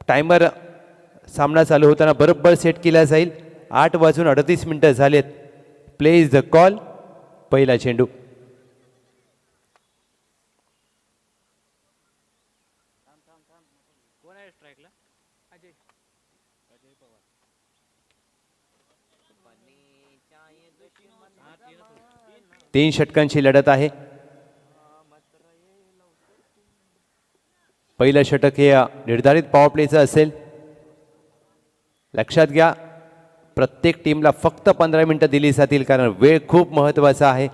Timer सामना चालू होताना बरोबर सेट केला जाईल. 8:38 झालेत. Play is the call. पहिला चेंडू. तीन षटकांची लढत आहे. पहिलं षटक हे निर्धारित पॉवर प्लेचं असेल. लक्षात घ्या, प्रत्येक टीमला फक्त 15 मिनिटं दिली जातील कारण वेळ खूप महत्त्वाचा आहे.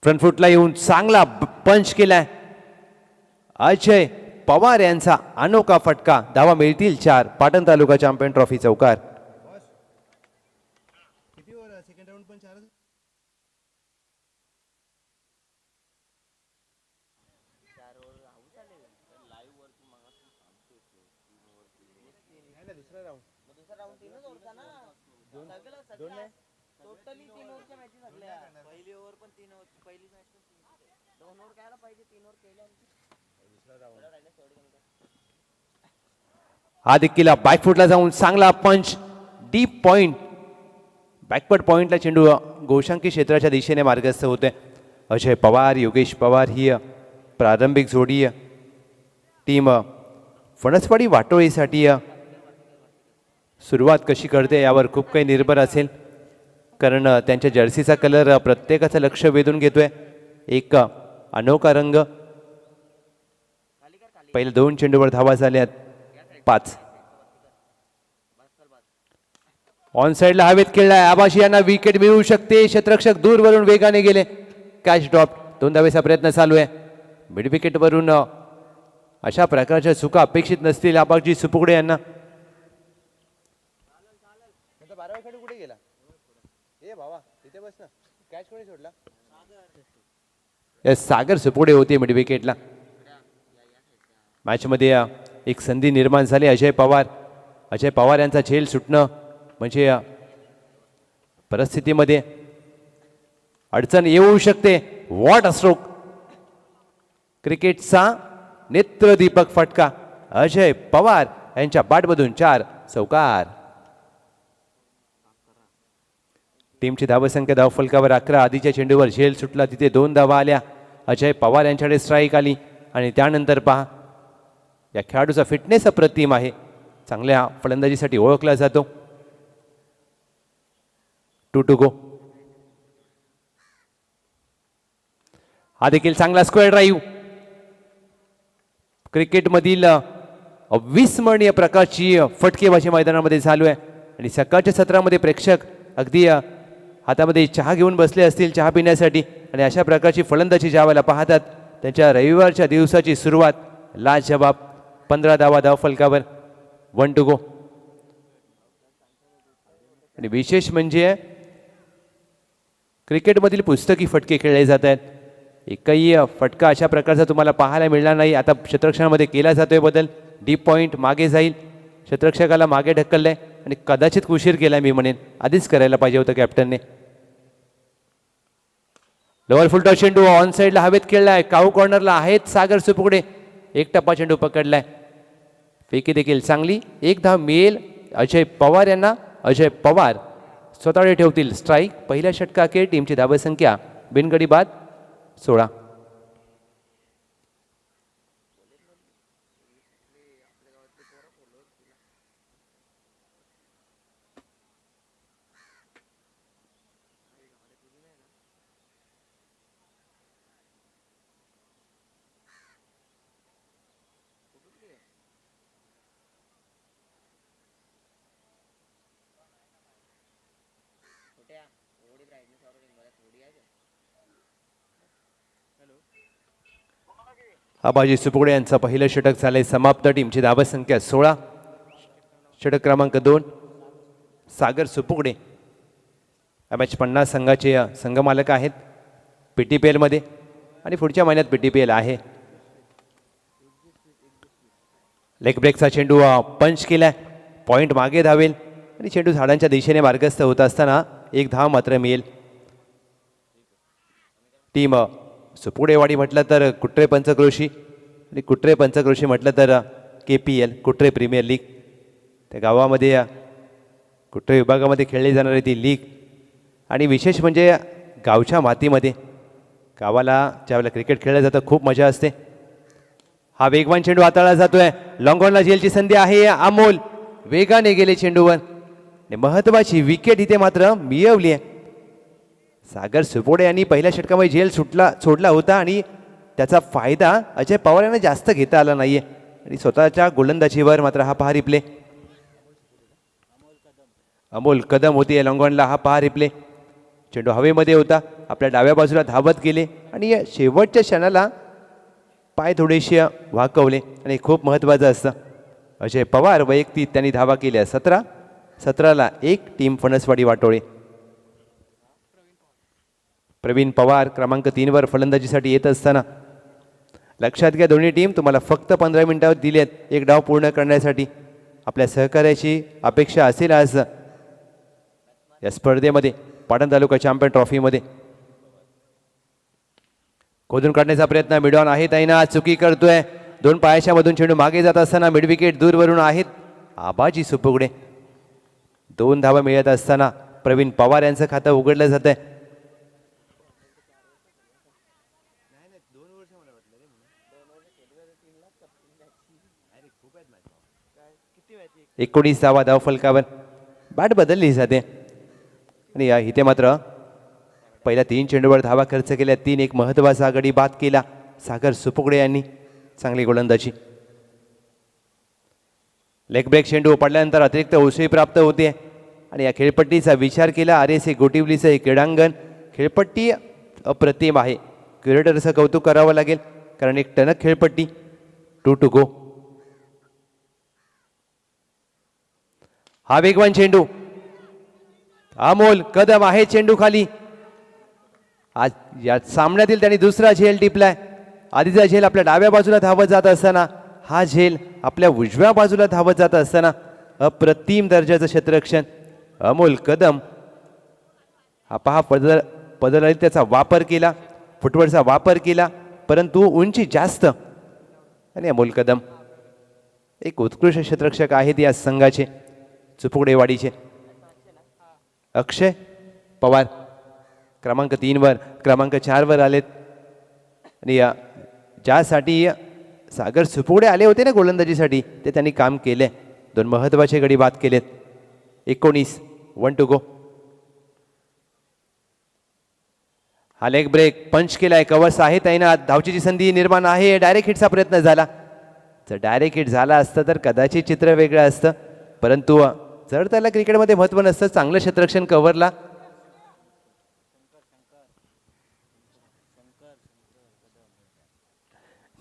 फ्रंट फुटला येऊन चांगला पंच केलाय अजय पवार यांचा अनोखा फटका. धावा मिळतील 4. पाटण तालुका चॅम्पियन ट्रॉफी चौकार. हा देखील बॅक फुटला जाऊन चांगला पंच. Deep point. बॅकवर्ड पॉइंटला चेंडू गोशांकी क्षेत्राच्या दिशेने मार्गस्थ होते. अजय पवार योगेश पवार ही प्रारंभिक जोडी टीम फणसवाडी वाटोळीसाठी सुरुवात कशी करते यावर खूप काही निर्भर असेल कारण त्यांच्या जर्सीचा कलर प्रत्येकाचं लक्ष वेधून घेतोय. एक अनोखा रंग. पहिल्या 2 चेंडूवर धावा झाल्यात 5. ऑन साइडला हवेत खेळलाय. आबाशी यांना विकेट मिळू शकते. क्षेत्ररक्षक दूरवरून वेगाने गेले. Catch drop. 2 धावेचा प्रयत्न चालू आहे. मिड विकेट वरून अशा प्रकारच्या चुका अपेक्षित नसतील आबाजी सुपुगडे यांना. सागर सुपुगडे होते मिड विकेटला. मॅच मध्ये एक संधी निर्माण झाली. अजय पवार यांचा झेल सुटणं म्हणजे परिस्थितीमध्ये अडचण येऊ शकते. What a stroke. क्रिकेटचा नेत्रदीपक फटका. अजय पवार यांच्या बॅटमधून 4 चौकार. टीमची धावसंख्या धावफलकावर 11. आधीच्या चेंडूवर झेल सुटला तिथे 2 धावा आल्या. अजय पवार यांच्याकडे स्ट्राईक आली आणि त्यानंतर पहा या खेळाडूचा फिटनेस अप्रतिम आहे. चांगल्या फलंदाजीसाठी ओळखला जातो. 2 to go. हा देखील चांगला स्क्वेअर ड्राईव्ह. क्रिकेटमधील अविस्मरणीय प्रकारची फटकेबाजी मैदानामध्ये चालू आहे आणि सकाळच्या सत्रामध्ये प्रेक्षक अगदी हातामध्ये चहा घेऊन बसले असतील चहा पिण्यासाठी आणि अशा प्रकारची फलंदाजी ज्यावेळेला पाहतात त्यांच्या रविवारच्या दिवसाची सुरुवात लाजवाब. 15 धावा धावफलकावर. 1 to go. आणि विशेष म्हणजे क्रिकेटमधील पुस्तकी फटके खेळले जात आहेत. एकही फटका अशा प्रकारचा तुम्हाला पाहायला मिळणार नाही. आता क्षेत्ररक्षणामध्ये केला जातोय बदल. डीप पॉइंट मागे जाईल. क्षेत्ररक्षकाला मागे ढकललंय आणि कदाचित उशीर केलाय मी म्हणेन. आधीच करायला पाहिजे होतं कॅप्टनने. लोअर फुलटॉ चेंडू ऑन साइडला हवेत खेळलाय. काऊ कॉर्नरला आहेत सागर सुपुगडे. एक टप्पा चेंडू पकडलाय. फेकी देखील चांगली. 1 धाव मिळेल अजय पवार यांना. अजय पवार स्वतःकडे ठेवतील स्ट्राईक. पहिल्या षटकाखेर टीमची धावसंख्या बिनगडी बाद 16. आबाजी सुपुगडे यांचं पहिलं षटक झालंय समाप्त. टीमची धावसंख्या 16. षटक क्रमांक 2 सागर सुपुगडे. या मॅच 50 संघाचे संघमालक आहेत PTPL मध्ये आणि पुढच्या महिन्यात PTPL आहे. लेग ब्रेकचा चेंडू पंच केलाय. पॉइंट मागे धावेल आणि चेंडू झाडांच्या दिशेने मार्गस्थ होत असताना एक धाव मात्र मिळेल. टीम सुपुडेवाडी म्हटलं तर कुट्रे पंचक्रोशी आणि कुट्रे पंचक्रोशी म्हटलं तर KPL कुट्रे प्रीमियर लीग. त्या गावामध्ये कुट्रे विभागामध्ये खेळली जाणारी ती लीग आणि विशेष म्हणजे गावच्या मातीमध्ये गावाला ज्यावेळेला क्रिकेट खेळलं जातं खूप मजा असते. हा वेगवान चेंडू हाताळला जातोय. लॉंगॉनला झेलची संधी आहे. अमोल वेगाने गेले चेंडूवर आणि महत्वाची विकेट इथे मात्र मिळवली आहे. सागर सुपोडे यांनी पहिल्या षटकामध्ये झेल सोडला होता आणि त्याचा फायदा अजय पवार यांना जास्त घेता आला नाहीये आणि स्वतःच्या गोलंदाजीवर मात्र हा पहा रिप्ले. अमोल कदम होती लॉंगॉनला. हा पहा रिप्ले. चेंडू हवेमध्ये होता. आपल्या डाव्या बाजूला धावत गेले आणि शेवटच्या क्षणाला पाय थोडेसे वाकवले आणि खूप महत्त्वाचं असतं. अजय पवार वैयक्तिक त्यांनी धावा केल्या 17ला 1. टीम फणसवाडी वाटोळे. प्रवीण पवार क्रमांक 3 फलंदाजीसाठी येत असताना लक्षात घ्या दोन्ही टीम तुम्हाला फक्त 15 मिनिटावर दिली आहेत एक डाव पूर्ण करण्यासाठी. आपल्या सहकार्याची अपेक्षा असेल आज या स्पर्धेमध्ये पाटण तालुका चॅम्पियन ट्रॉफीमध्ये. खोदून काढण्याचा प्रयत्न मिडॉन आहे ताईना चुकी करतोय. 2 पायाच्या मधून चेंडू मागे जात असताना मिड विकेट दूरवरून आहेत आबाजी सुपुगडे. 2 धावा मिळत असताना प्रवीण पवार यांचं खातं उघडलं जात आहे. 19 धावा धाव फलकावर. बॅट बदलली जाते आणि इथे मात्र पहिल्या 3 चेंडूवर धावा खर्च केल्या. 3 एक महत्त्वाचा गडी बाद केला सागर सुपुगडे यांनी. चांगली गोलंदाजी. लेग ब्रेक चेंडू पडल्यानंतर अतिरिक्त उसळी प्राप्त होते आणि या खेळपट्टीचा विचार केला. RSA गोटिवलीचं हे क्रीडांगण खेळपट्टी अप्रतिम आहे. क्युरेटरचं कौतुक करावं लागेल कारण एक टणक खेळपट्टी. 2 टू गो. हा वेगवान चेंडू. अमोल कदम आहे चेंडू खाली. आज या सामन्यातील त्यांनी दुसरा झेल टिपलाय. आधीचा झेल आपल्या डाव्या बाजूला धावत जात असताना हा झेल आपल्या उजव्या बाजूला धावत जात असताना अप्रतिम दर्जाचं क्षेत्ररक्षण अमोल कदम. हा पहा पदरात त्याचा वापर केला. फुटवर्कचा वापर केला परंतु उंची जास्त आणि अमोल कदम एक उत्कृष्ट क्षेत्ररक्षक आहेत या संघाचे चुपुकडेवाडीचे. अक्षय पवार क्रमांक 3 क्रमांक 4 आलेत आणि ज्यासाठी सागर सुपुगडे आले होते ना गोलंदाजीसाठी ते त्यांनी काम केले. 2 महत्त्वाचे गडी बाद केलेत. 19 1 टू गो. हा लेग ब्रेक पंच केलाय. कव्हर्स आहे ताईना. धावचीची संधी निर्माण आहे. डायरेक्ट हिटचा प्रयत्न झाला. जर डायरेक्ट हिट झाला असतं तर कदाचित चित्र वेगळं असतं परंतु जर त्याला क्रिकेटमध्ये महत्त्व नसतं चांगलं क्षेत्ररक्षण कव्हरला.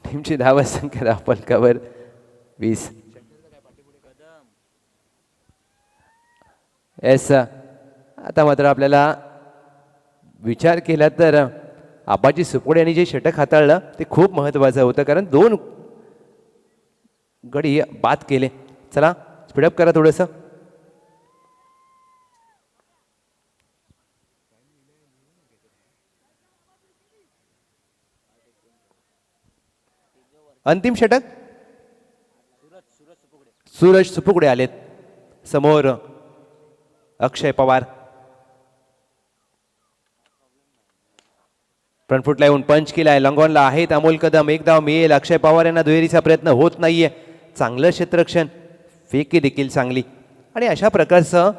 टीमची धाव संख्या फलकावर 20. येस आता मात्र आपल्याला विचार केला तर आबाजी सुपोडे यांनी जे षटक हाताळलं ते खूप महत्त्वाचं होतं कारण 2 गडी बाद केले. चला स्पीडअप करा थोडंसं. अंतिम षटक सूरज सुपुगडे आलेत. समोर अक्षय पवार. फ्रंटफुटला येऊन पंच केलाय. लॉंगॉनला आहेत अमोल कदम. 1 धाव मिळेल. अक्षय पवार यांना दुहेरीचा प्रयत्न होत नाहीये. चांगलं क्षेत्ररक्षण. फेकी देखील चांगली आणि अशा प्रकारचं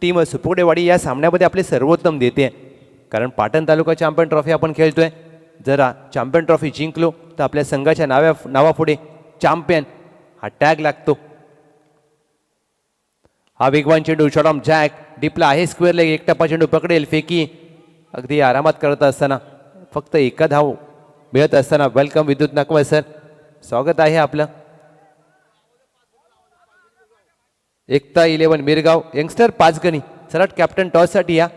टीम सुपुगडेवाडी या सामन्यामध्ये आपले सर्वोत्तम देते कारण पाटण तालुका चॅम्पियन ट्रॉफी आपण खेळतोय. जरा चॅम्पियन ट्रॉफी जिंकलो तर आपल्या संघाच्या नावापुढे चॅम्पियन हा टॅग लागतो. हा वेगवान चेंडू शॉटॉम जॅक डिपला आहे. Square leg. एक टप्पा चेंडू पकडेल. फेकी अगदी आरामात करत असताना फक्त 1 धाव मिळत असताना वेलकम विद्युत नकवा सर. स्वागत आहे आपलं. एकता 11 मिरगाव यंगस्टर पाचगणी. चला कॅप्टन टॉससाठी या.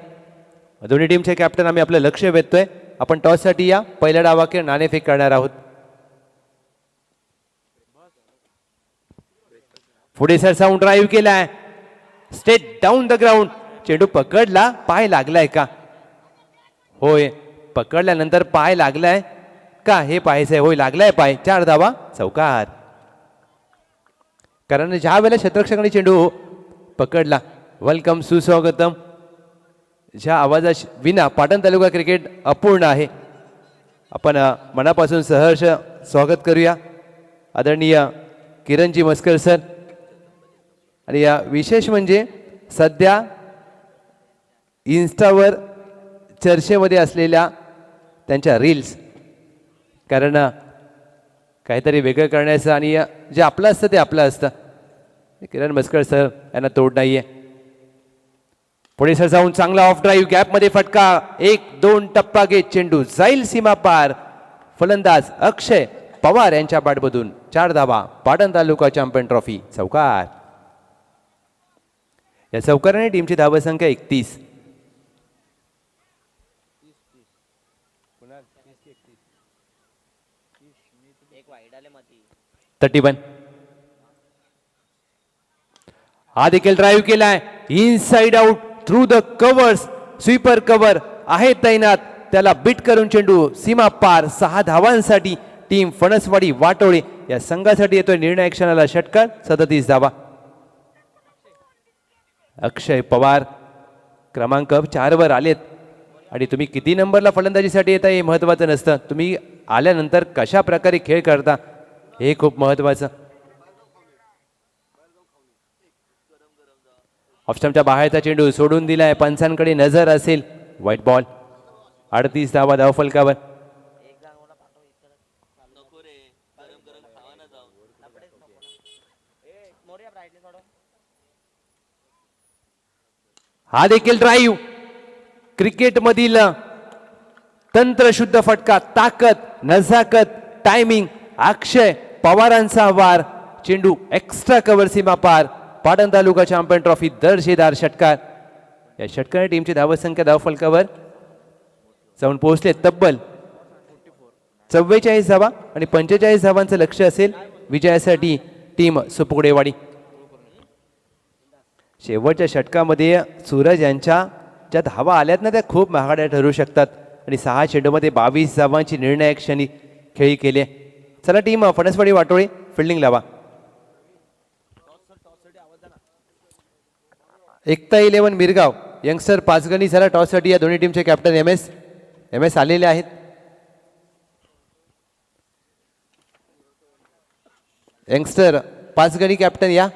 दोन्ही टीमचे कॅप्टन आम्ही आपलं लक्ष वेधतोय. आपण टॉससाठी या. पहिल्या डावाखेर नाणेफेक करणार आहोत. पुढे सरसावून ड्राईव्ह केलाय. State down the ground. चेंडू पकडला, पाय लागलाय का? होय, पकडल्यानंतर पाय लागलाय का हे पाहायचंय. होय, लागलाय पाय. 4 धावा, चौकार. कारण ज्या वेळेला क्षेत्ररक्षकाने चेंडू पकडला, वेलकम, सुस्वागतम, ज्या आवाजा विना पाटण तालुका क्रिकेट अपूर्ण आहे. आपण मनापासून सहर्ष स्वागत करूया आदरणीय किरणजी मस्कर सर. आणि या विशेष म्हणजे सध्या इन्स्टावर चर्चेमध्ये असलेल्या त्यांच्या रील्स, कारण काहीतरी वेगळं करण्याचं आणि जे आपलं असतं ते आपलं असतं. किरण मस्कर सर यांना तोड नाहीये. पुढे सर जाऊन चांगला ऑफ ड्राईव्ह, गॅपमध्ये फटका, 1-2 टप्पा घेत चेंडू जाईल सीमा पार. फलंदाज अक्षय पवार यांच्या बॅटमधून 4 धावा, पाटण तालुका चॅम्पियन ट्रॉफी, चौकार. या चौकाराने टीमची धावसंख्या 31. 31. हा देखील ड्राईव्ह केलाय, inside out through the covers. Sweeper cover आहे तैनात, त्याला बीट करून चेंडू सीमा पार. 6 धावांसाठी टीम फणसवाडी वाटोळे या संघासाठी येतोय निर्णायक क्षणाला षटकार. 37 धावा. अक्षय पवार क्रमांक 4 वर आलेत. आणि तुम्ही किती नंबरला फलंदाजीसाठी येता हे महत्वाचं नसतं, तुम्ही आल्यानंतर कशा प्रकारे खेळ करता हे खूप महत्वाचं. ऑफस्टंपच्या बाहेरचा चेंडू सोडून दिलाय, पंचांकडे नजर असेल. White ball. 38 धावा धाव फलकावर. हा देखील ड्राईव्ह, क्रिकेटमधील तंत्रशुद्ध फटका, ताकद, नजाकत, टायमिंग. अक्षय पवारांचा वार, चेंडू एक्स्ट्रा कव्हर सीमा पार. पाटण तालुका चॅम्पियन ट्रॉफी दर्जेदार षटकार. या षटकाने टीमची धावसंख्या धाव फलकावर जाऊन पोहोचले तब्बल 44 धावा आणि 45 धावांचं लक्ष असेल विजयासाठी टीम सुपुगडेवाडी. शेवटच्या षटकामध्ये सूरज यांच्या ज्या धावा आल्यात ना त्या खूप महागड्या ठरू शकतात आणि 6 चेंडूमध्ये 22 धावांची निर्णायक क्षणी खेळी केली. चला टीम फणसवाडी वाटोळे फिल्डिंग लावा. एकता 11 मिरगाव, यंगस्टर पाचगणी. चला टॉससाठी या दोन्ही टीमचे कॅप्टन एम एस आलेले आहेत. यंगस्टर पाचगणी कॅप्टन या.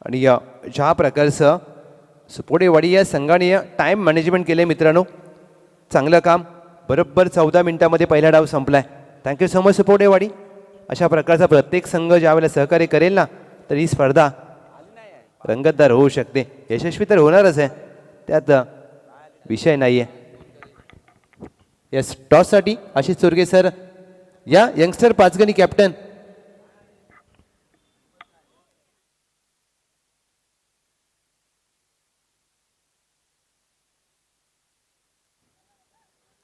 आणि ज्या प्रकारचं सुपोडेवाडी या संघाने टाइम मॅनेजमेंट केले मित्रांनो, चांगलं काम. बरोबर 14 मिनिटांमध्ये पहिला डाव संपलाय. थँक्यू सो मच सुपोडेवाडी. अशा प्रकारचा प्रत्येक संघ ज्या वेळेला सहकार्य करेल ना तर ही स्पर्धा रंगतदार होऊ शकते. यशस्वी तर होणारच आहे, त्यात विषय नाही आहे. यस, टॉससाठी आशिष चोरगे सर या. Youngster Panchgani captain.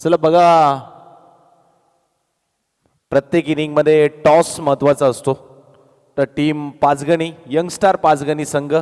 चला बघा, प्रत्येक इनिंगमध्ये टॉस महत्वाचा असतो. तर टीम पाचगणी, यंगस्टार पाचगणी संघ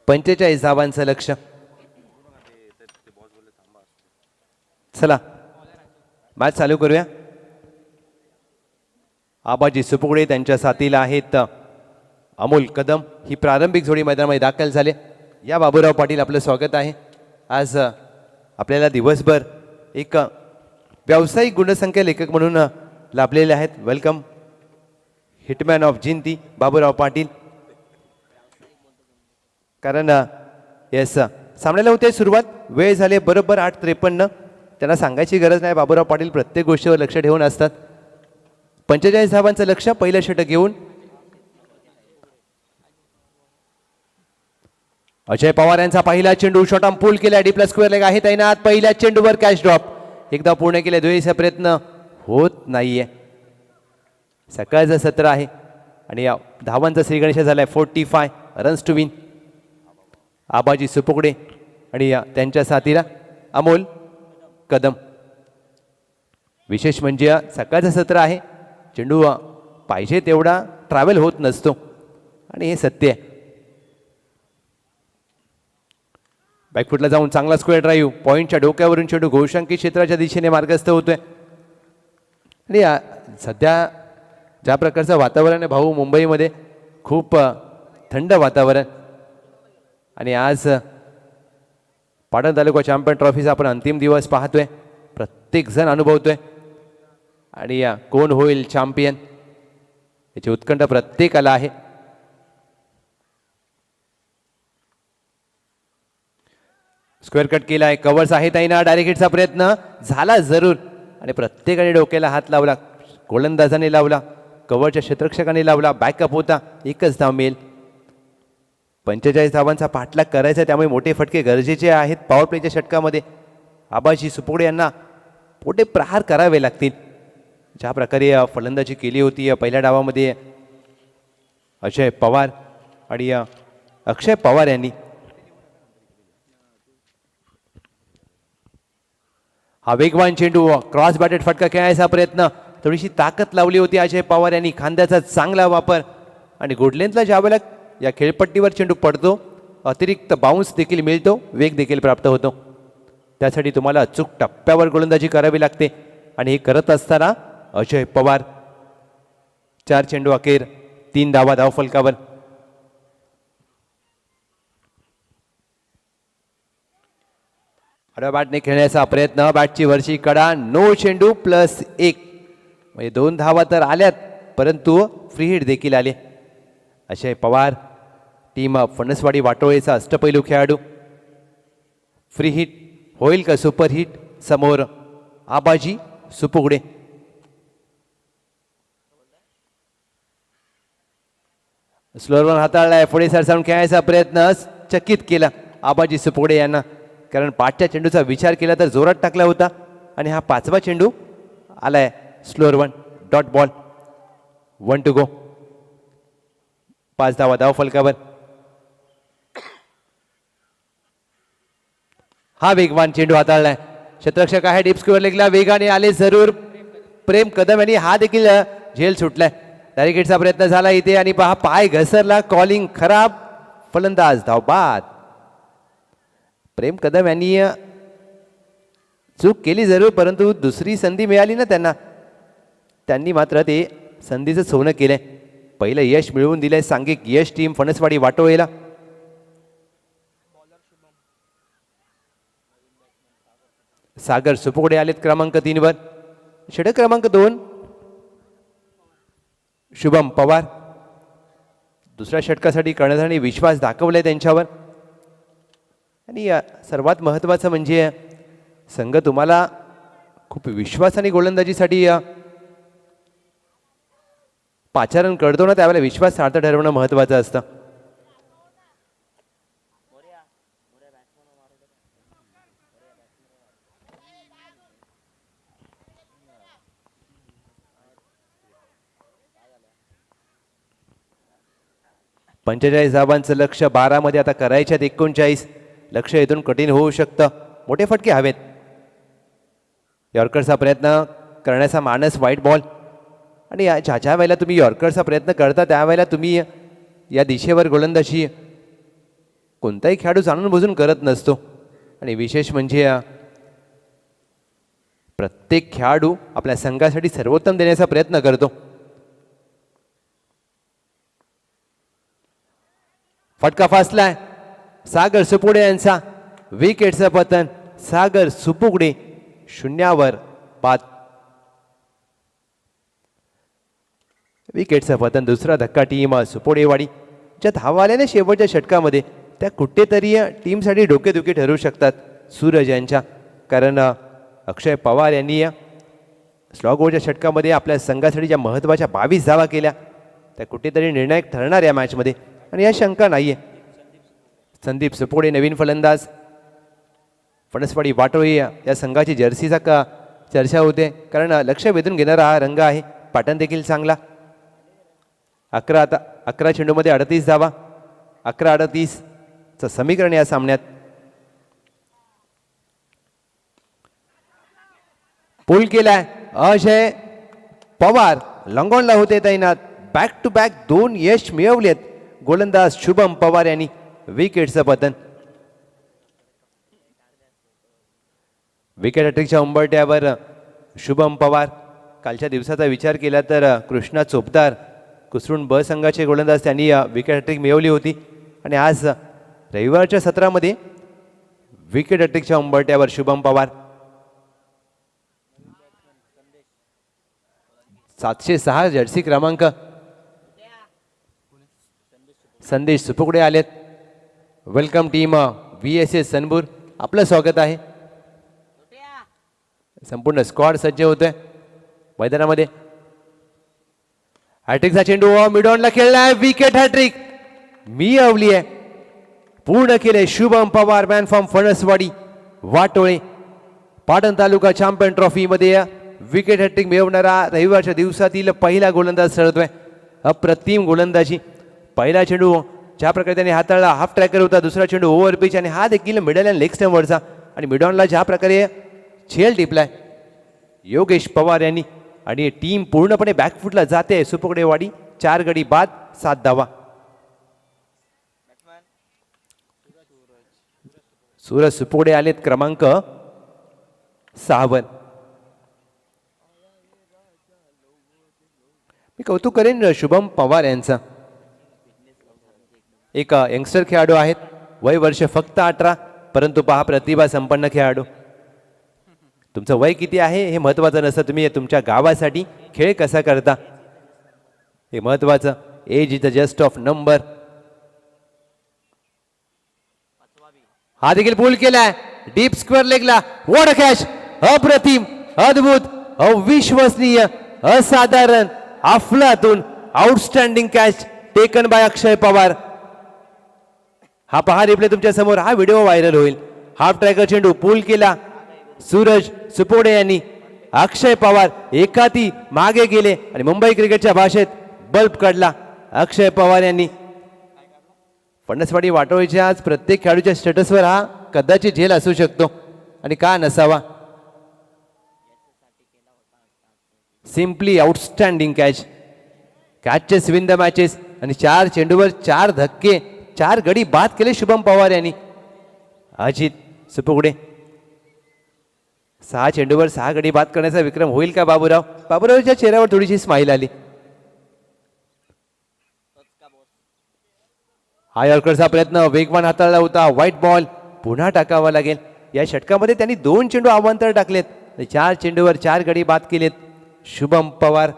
पंचेचाळीस धावांचं लक्ष. चला मॅच चालू करूया. आबाजी सुपुगडे त्यांच्या साथीला आहेत अमोल कदम. ही प्रारंभिक जोडी मैदानामध्ये दाखल झाले. या बाबूराव पाटील आपलं स्वागत आहे. आज आपल्याला दिवसभर एक व्यावसायिक गुणसंख्या लेखक म्हणून लाभलेले आहेत. Welcome hitman of Jinti Baburao Patil. कारण येस सामन्याला होते सुरुवात, वेळ झाले बरोबर 8:53. त्यांना सांगायची गरज नाही, बाबूराव पाटील प्रत्येक गोष्टीवर लक्ष ठेवून असतात. 45 धावांचं लक्ष, पहिलं षटक घेऊन अजय पवार यांचा पहिला चेंडू शॉट पूल केला, डी प्लस स्क्वेअर लेग आहे तैनात. पहिल्या चेंडूवर कॅच ड्रॉप एकदा पूर्ण केले, दुहेरीचा प्रयत्न होत नाहीये. सकाळचं सत्र आहे आणि या धावांचा श्रीगणेश झालाय. 45 रन्स टू विन. आबाजी सुपुकडे आणि त्यांच्या साथीला अमोल कदम. विशेष म्हणजे सकाळचं सत्र आहे, चेंडू पाहिजे तेवढा ट्रॅव्हल होत नसतो आणि हे सत्य आहे. बॅकफुटला जाऊन चांगला स्क्वेअर ड्राईव्ह, पॉईंटच्या डोक्यावरून चेंडू घोषांकित क्षेत्राच्या दिशेने मार्गस्थ होतोय. आणि सध्या ज्या प्रकारचं वातावरण आहे भाऊ मुंबईमध्ये, खूप थंड वातावरण. आणि आज पाटण तालुका चॅम्पियन ट्रॉफीचा आपण अंतिम दिवस पाहतोय, प्रत्येक जण अनुभवतोय. आणि कोण होईल चॅम्पियन याची उत्कंठ प्रत्येकाला आहे. स्क्वेअर कट केला आहे, कव्हर्स आहे ताईना. डायरेक्ट हिटचा प्रयत्न झाला जरूर आणि प्रत्येकाने डोक्याला हात लावला. गोलंदाजाने लावला, कव्हरच्या क्षेत्ररक्षकाने लावला. बॅकअप होता, एकच धाव मिळेल. 45 धावांचा पाठलाग करायचा, त्यामुळे मोठे फटके गरजेचे आहेत. पॉवर प्लेच्या षटकामध्ये आबाजी सुपुगडे यांना मोठे प्रहार करावे लागतील. ज्या प्रकारे फलंदाजी केली होती पहिल्या डावामध्ये अजय पवार आणि अक्षय पवार यांनी, हा वेगवान चेंडू क्रॉस बॅटेड फटका खेळायचा प्रयत्न, थोडीशी ताकद लावली होती अजय पवार यांनी. खांद्याचा चांगला वापर आणि गुड लेंथला ज्यावेळेला या खेळपट्टीवर चेंडू पडतो, अतिरिक्त बाउन्स देखील मिळतो, वेग देखील प्राप्त होतो. त्यासाठी तुम्हाला अचूक टप्प्यावर गोलंदाजी करावी लागते आणि हे करत असताना अजय पवार 4 चेंडू अखेर 3 धावा धावफलकावर. आडव्या बॅटने खेळण्याचा प्रयत्न, बॅटची वरची कडा, नो चेंडू +1 म्हणजे 2 धावा तर आल्यात, परंतु फ्री हिट देखील आले. अजय पवार टीम फणसवाडी वाटोळेचा अष्टपैलू खेळाडू. फ्री हिट होईल का सुपर हिट? समोर आबाजी सुपुगडे. स्लोअरवर हाताळलाय, पुढे सरसावून खेळायचा प्रयत्न चकित केला आबाजी सुपुगडे यांना, कारण 5च्या चेंडूचा विचार केला तर जोरात टाकला होता आणि हा 5वा चेंडू आलाय slower 1 dot ball. 1 to go. 5 धावा धावफलकावर. हा वेगवान चेंडू हाताळलाय, क्षेत्ररक्षक आहे डीप स्क्वेअर लेगला, वेगाने आले जरूर प्रेम कदम यांनी. हा देखील झेल सुटलाय. डायरेक्ट हिटचा प्रयत्न झाला इथे आणि पहा पाय घसरला, कॉलिंग खराब, फलंदाज धाव बाद. प्रेम कदम यांनी चूक केली जरूर, परंतु दुसरी संधी मिळाली ना त्यांनी मात्र ते संधीचं सोनं केलंय. पहिलं यश मिळवून दिलंय सांघिक यश टीम फणसवाडी वाटोळेला. सागर सुपुगडे आलेत क्रमांक 3 वर. षटक क्रमांक 2 शुभम पवार. दुसऱ्या षटकासाठी कर्णधारांनी विश्वास दाखवलाय त्यांच्यावर. आणि सर्वात महत्त्वाचं म्हणजे संघ तुम्हाला खूप विश्वासाने गोलंदाजीसाठी पाचारण करतो ना, त्यावेळेला विश्वास सार्थ ठरवणं महत्त्वाचं असतं. पंचेचाळीस धावांचं लक्ष 12 मध्ये आता करायच्यात 39. लक्ष इथून कठीण होऊ शकतं, मोठे फटके हवेत. यॉर्करचा प्रयत्न करण्याचा मानस व्हाईट बॉल. आणि ज्या वेळेला तुम्ही यॉर्करचा प्रयत्न करता त्यावेळेला तुम्ही या दिशेवर गोलंदाजी कोणताही खेळाडू जाणून बुजून करत नसतो. आणि विशेष म्हणजे प्रत्येक खेळाडू आपल्या संघासाठी सर्वोत्तम देण्याचा प्रयत्न करतो. फटका फासलाय सागर सुपुगडे यांचा. विकेटचं पतन, सागर सुपुगडे 0वर बाद. विकेटचं पतन, दुसरा धक्का टीम सुपोडेवाडी. ज्या धावा आल्याने शेवटच्या षटकामध्ये त्या कुठेतरी टीमसाठी डोकेदुखी ठरू शकतात सूरज यांच्या, कारण अक्षय पवार यांनी स्लॉग ओव्हरच्या षटकामध्ये आपल्या संघासाठी ज्या महत्त्वाच्या 22 धावा केल्या त्या कुठेतरी निर्णायक ठरणार या मॅचमध्ये, आणि या शंका नाही आहे. संदीप सुपोडे नवीन फलंदाज. फणसवाडी वाटोळी या संघाची जर्सीचा का चर्चा होते, कारण लक्ष वेधून घेणारा हा रंग आहे. पॅटर्न देखील चांगला. 11 चेंडूमध्ये 38 धावा, 11-38चं समीकरण या सामन्यात. पूल केलाय अजय पवार, लॉंगॉनला होते तैनात. बॅक टू बॅक 2 यश मिळवलेत गोलंदाज शुभम पवार यांनी. विकेटचं पतन. विकेट हॅट्रिकच्या उंबरट्यावर शुभम पवार. कालच्या दिवसाचा विचार केला तर कृष्णा चोपदार कुसरून ब संघाचे गोलंदाज त्यांनी विकेट हॅट्रिक मिळवली होती, आणि आज रविवारच्या सत्रामध्ये विकेट हॅट्रिकच्या उंबरट्यावर शुभम पवार. 706 जर्सी क्रमांक. संदेश सुपुकडे आलेत. वेलकम टीम VSS सनबूर, आपलं स्वागत आहे. संपूर्ण स्क्वॉड सज्ज होतोय मैदानामध्ये. हॅट्रिकचा चेंडू मिडॉनला खेळलाय. विकेट हॅट्रिक मिळवली आहे. पूर्ण केले Shubham Pawar, man from Phanaswadi Watole. Patan taluka champion trophy मध्ये विकेट हॅट्रिक मिळवणारा रविवारच्या दिवसातील पहिला गोलंदाज ठरतोय. अप्रतिम गोलंदाजी. पहिला चेंडू ज्या प्रकारे त्याने हाताळला, हाफ ट्रॅकर होता. दुसरा चेंडू ओव्हर पिच, आणि हा देखील मिडल अँड लेग स्टंपवरचा, आणि मिडॉनला ज्या प्रकारे झेल टिपलाय योगेश पवार यांनी, आणि टीम पूर्णपणे बॅकफुटला जाते. सुपोकडेवाडी 4 गडी बाद 7 धावा. सूरज सुपोकडे आलेत क्रमांक 6 वर. मी कौतुक करेन शुभम पवार यांचा. एक यंगस्टर खेळाडू आहेत, वय वर्ष फक्त 18, परंतु पहा प्रतिभा संपन्न खेळाडू. तुमचं वय किती आहे हे महत्त्वाचं नसतं, तुम्ही तुमच्या गावासाठी खेळ कसा करता हे महत्त्वाचं. Age is the just of number. हा देखील पूल केलाय डीप स्क्वेअर लेगला. What a catch. अप्रतिम, अद्भुत, अविश्वसनीय, असाधारण, अफलातून, outstanding catch taken by Akshay Pawar. हा पहा रिप्ले तुमच्या समोर, हा व्हिडिओ व्हायरल होईल. हाफ ट्रॅकर चेंडू पूल केला सूरज सुपोडे यांनी. अक्षय पवार एकाती मागे गेले, आणि मुंबई क्रिकेटच्या भाषेत बल्ब काढला अक्षय पवार यांनी. फणसवाडी वाटोळीच्या आज प्रत्येक खेळाडूच्या स्टेटसवर हा कदाचित झेल असू शकतो, आणि का नसावा. Simply outstanding catch. Catches win the matches, आणि 4 चेंडूवर 4 धक्के, 4 गडी बाद केले शुभम पवार यांनी. अजित सुपुगडे 6 चेंडूवर 6 गडी बाद करण्याचा विक्रम होईल का बाबूराव. बाबूरावच्या चेहऱ्यावर थोडीशी स्माईल आली. हा यॉर्करचा प्रयत्न वेगवान हाताळला होता. व्हाईट बॉल पुन्हा टाकावा लागेल. या षटकामध्ये त्यांनी 2 चेंडू अवांतर टाकलेत, 4 चेंडूवर 4 गडी बाद केलेत शुभम पवार.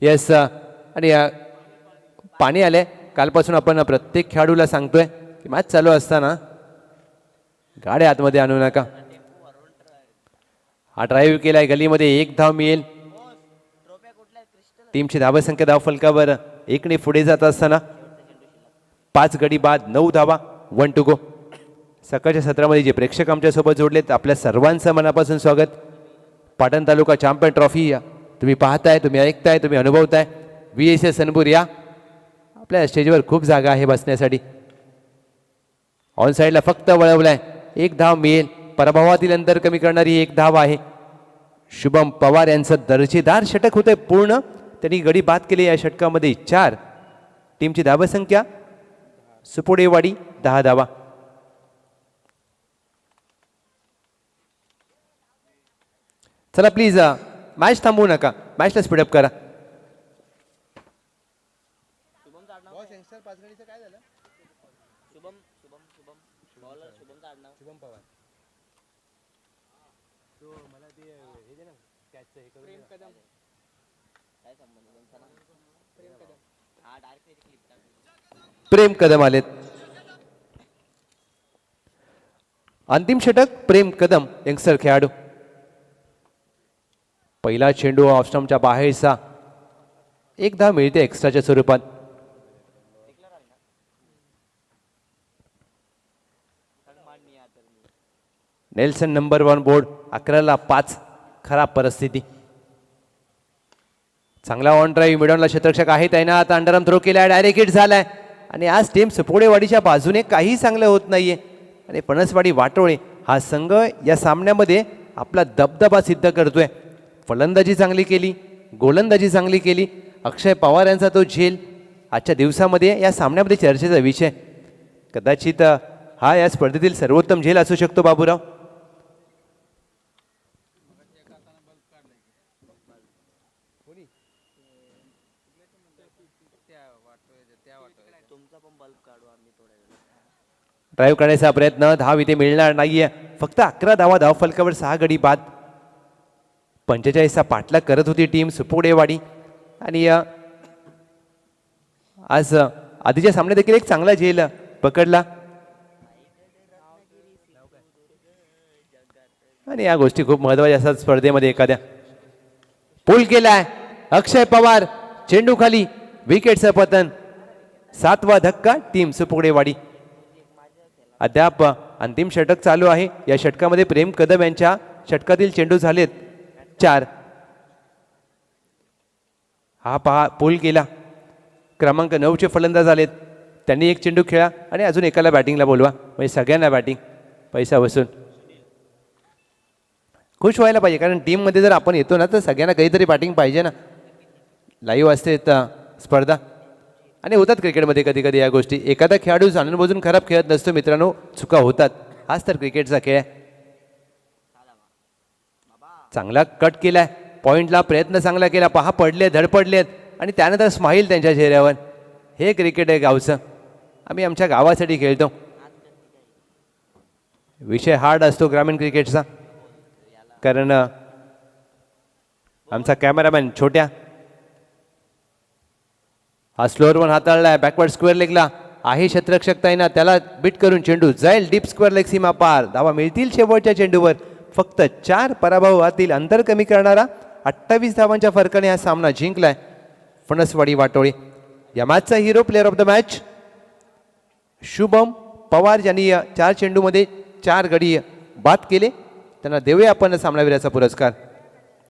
येस, आणि पाणी आले. कालपासून आपण प्रत्येक खेळाडूला सांगतोय की मॅच चालू असताना गाड्या आतमध्ये आणू नका. हा ड्राईव्ह केलाय गलीमध्ये, 1 धाव मिळेल. टीमची धावसंख्या धावफलकावर 1 ने पुढे जात असताना 5 गडी बाद 9 धावा 1 टू गो. सकाळच्या सत्रामध्ये जे प्रेक्षक आमच्या सोबत जोडलेत, आपल्या सर्वांचं मनापासून स्वागत. पाटण तालुका चॅम्पियन ट्रॉफी तुम्ही पाहताय, तुम्ही ऐकताय, तुम्ही अनुभवताय. VSS सनबूर या आपल्या स्टेजवर खूप जागा आहे बसण्यासाठी. ऑन साईडला फक्त वळवलाय, 1 धाव मिळेल. पराभवातील अंतर कमी करणारी 1 धाव आहे. शुभम पवार यांचं दर्जेदार षटक होतंय पूर्ण. त्यांनी गडी बाद केले या षटकामध्ये 4. टीमची धावसंख्या सुपोडेवाडी 10 धावा. चला प्लीज मॅच थांबवू नका, मॅचला स्पीडअप करा. प्रेम कदम आलेत. अंतिम षटक प्रेम कदम यंगस्टर खेळाडू. पहिला चेंडू ऑफस्टंपच्या बाहेरचा, एक धाव मिळते एक्स्ट्राच्या स्वरूपात. Nelson number 1 board, 11-5. खराब परिस्थिती. चांगला ऑन ड्राईव्ह, मिडॉनला क्षेत्ररक्षक आहे त्यानं आता अंडरआर्म थ्रो केलाय, डायरेक्ट हिट झालाय. आणि आज टीम सुपोडेवाडीच्या बाजूने काही चांगलं होत नाहीये. आणि पणसवाडी वाटोळे हा संघ या सामन्यामध्ये आपला दबदबा सिद्ध करतोय. फलंदाजी चांगली केली, गोलंदाजी चांगली केली. अक्षय पवार यांचा तो झेल आजच्या दिवसामध्ये या सामन्यामध्ये चर्चेचा विषय. कदाचित हा या स्पर्धेतील सर्वोत्तम झेल असू शकतो बाबूराव. ड्राईव्ह करण्याचा प्रयत्न, धाव इथे मिळणार नाहीये. फक्त 11 धावा धाव फलकावर, 6 गडी बाद. 45चा पाठलाग करत होती टीम सुपोडेवाडी. आणि आज आधीच्या सामन्यात देखील एक चांगला झेल पकडला. आणि या गोष्टी खूप महत्वाच्या असतात स्पर्धेमध्ये. एखाद्या पूल केलाय अक्षय पवार, चेंडू खाली, विकेटचं पतन. 7वा धक्का टीम सुपोडेवाडी. अद्याप अंतिम षटक चालू आहे. या षटकामध्ये प्रेम कदम यांच्या षटकातील चेंडू झालेत 4. हा पहा पूल केला. क्रमांक 9चे फलंदाज आलेत, त्यांनी एक चेंडू खेळा आणि अजून एकाला बॅटिंगला बोलवा, म्हणजे सगळ्यांना बॅटिंग. पैसा वसूल. खुश व्हायला पाहिजे, कारण टीममध्ये जर आपण येतो ना तर सगळ्यांना काहीतरी बॅटिंग पाहिजे ना. लाईव्ह असते स्पर्धा आणि होतात क्रिकेटमध्ये कधी कधी या गोष्टी. एखादा खेळाडू जाणून बुजून खराब खेळत नसतो मित्रांनो, चुका होतात. हाच तर क्रिकेटचा खेळ आहे. चांगला कट केलाय, पॉइंटला प्रयत्न चांगला केला. पहा पडले, धडपडलेत आणि त्यानंतर स्माईल त्यांच्या चेहऱ्यावर. हे क्रिकेट आहे गावचं, आम्ही आमच्या गावासाठी खेळतो. विषय हार्ड असतो ग्रामीण क्रिकेटचा, कारण आमचा कॅमेरामॅन छोट्या हा स्लोअर वन हाताळलाय. बॅकवर्ड स्क्वेअर लेगला आहे क्षेत्ररक्षक ताईना, त्याला बीट करून चेंडू जाईल डीप स्क्वेअर लेग सीमा पार. धावा मिळतील शेवटच्या चेंडूवर. फक्त 4 पराभवातील अंतर कमी करणारा 28 धावांच्या फरकाने हा सामना जिंकलाय फणसवाडी वाटोळी. या मॅचचा hero, player of the match Shubham Pawar, ज्यांनी 4 चेंडूमध्ये 4 गडी बाद केले. त्यांना देऊया आपण सामनावीराचा पुरस्कार.